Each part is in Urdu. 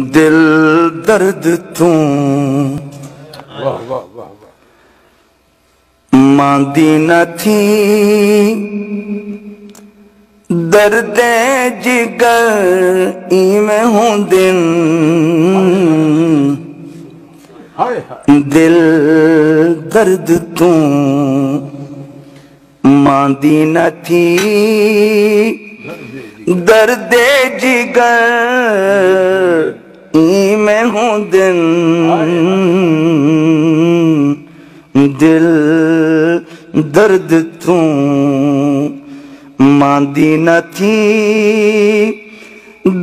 دل درد تو ماندی نہ تھی درد جگر میں ہوں دن دل درد تو ماندی نہ تھی درد جگر میں ہوں دن دل درد تو ماندی نہ تھی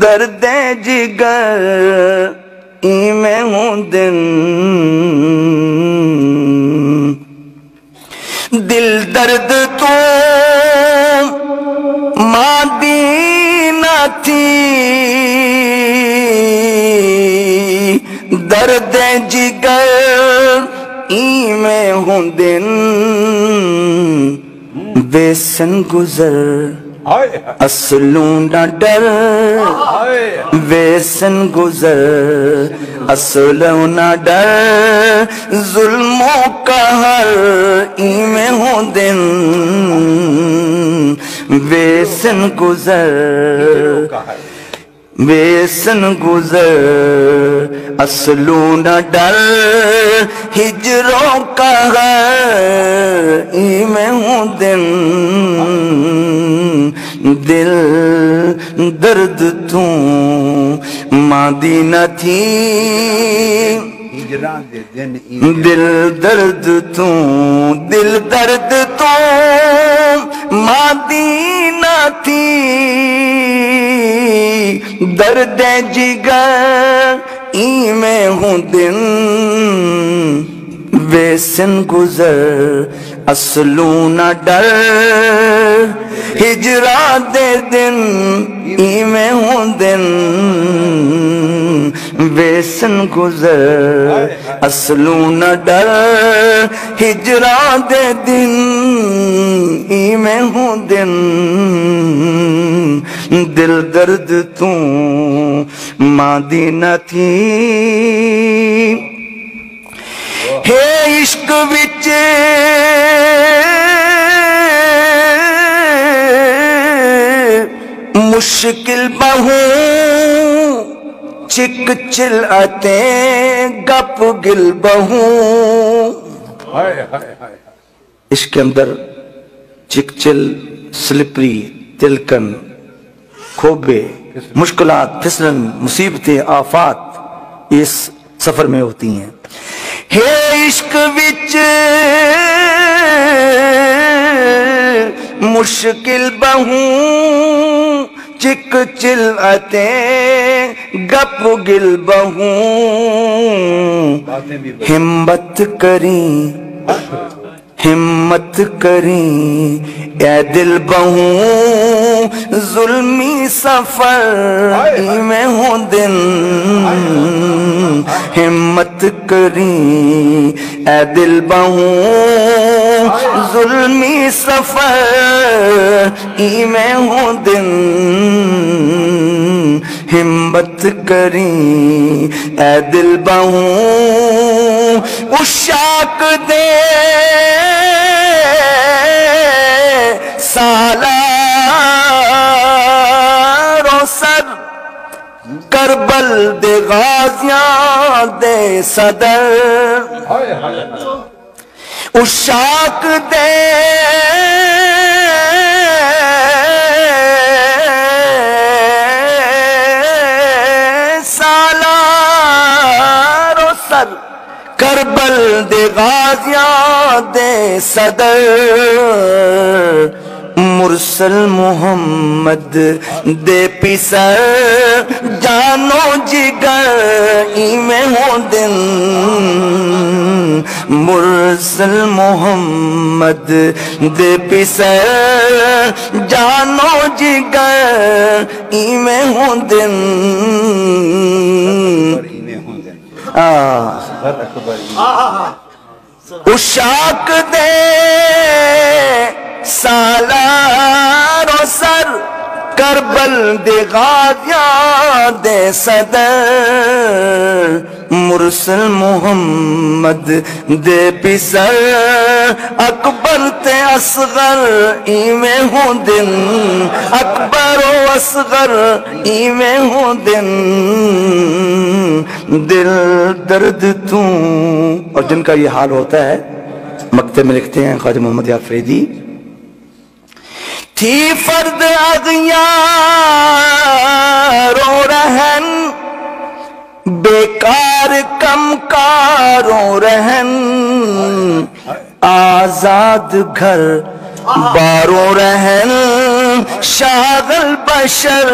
درد جگر میں ہوں دن دل درد تو ماندی نہ تھی درد جگر میں ہوں دن بے سن گزر اصلوں نہ ڈر بے سن گزر اصلوں نہ ڈر ظلم و قہر میں ہوں دن بے سن گزر بے سن گزر اصلوں نہ ڈر ہجروں کا غیر میں ہوں دن دل درد تو ماندی نہ تھی دل درد تو دل درد تو ماندی نہ تھی درد جگر میں ہوں دن بے سن گزر اصلوں نہ ڈر ہجرا دے دن میں ہوں دن بے سن گزر اصلوں نہ ڈر ہجرا دے دن میں ہوں دن دل درد تو ماندی نہ تھی ہے عشق وچ مشکل بہوں چک چل آتے گپ گل بہوں عشق کے اندر چک چل سلپری تلکن کھوبے مشکلات پھسلن مصیبتیں آفات اس سفر میں ہوتی ہیں ہے عشق وچ مشکل بہوں چک چل آتے گپ گل بہوں ہمت کریں ہمت کریں اے دل بہوں ظلمی سفر میں ہوں دن ہمت کریں اے دل بہوں ظلمی سفر میں ہوں دن ہمت کریں اے دل بہوں اشاق دے سالار و سر کربل دے غازیاں دے صدر اشاق دے سالار و سر کربل دے غازیاں دے صدر مرسل محمد دے پیسر جانو جگر میں ہوں دن مرسل محمد دے پیسر جانو جگر میں ہوں دن اشاق دے سالار و سر کربل دے غازیاں دے صدر مرسل محمد دے پسر اکبر تے اصغر ایویں ہوں دن اکبر و اصغر ایویں ہوں دن دل درد توں اور جن کا یہ حال ہوتا ہے مکتب میں لکھتے ہیں خواجہ محمد آفریدی تھی فرد اغیار و رہن بیکار کم کار و رہن آزاد گھر بار و رہن شاغل بشر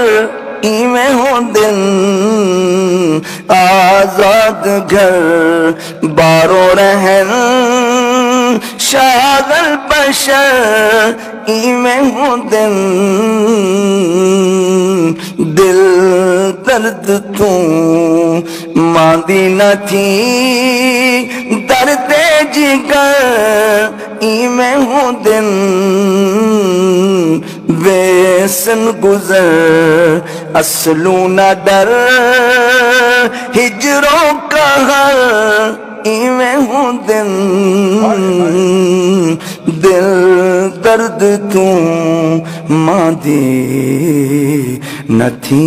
ایویں ہوں دن آزاد گھر بار و رہن شاغل بشر ایویں ہوں دن دل درد توں ماندی نہ تھی درد جگر ایویں ہوں دن ویسن گزر اصلوں نہ ڈر ہجروں کا ہر ایویں ہوں دن دل درد توں ماں دی نہ تھی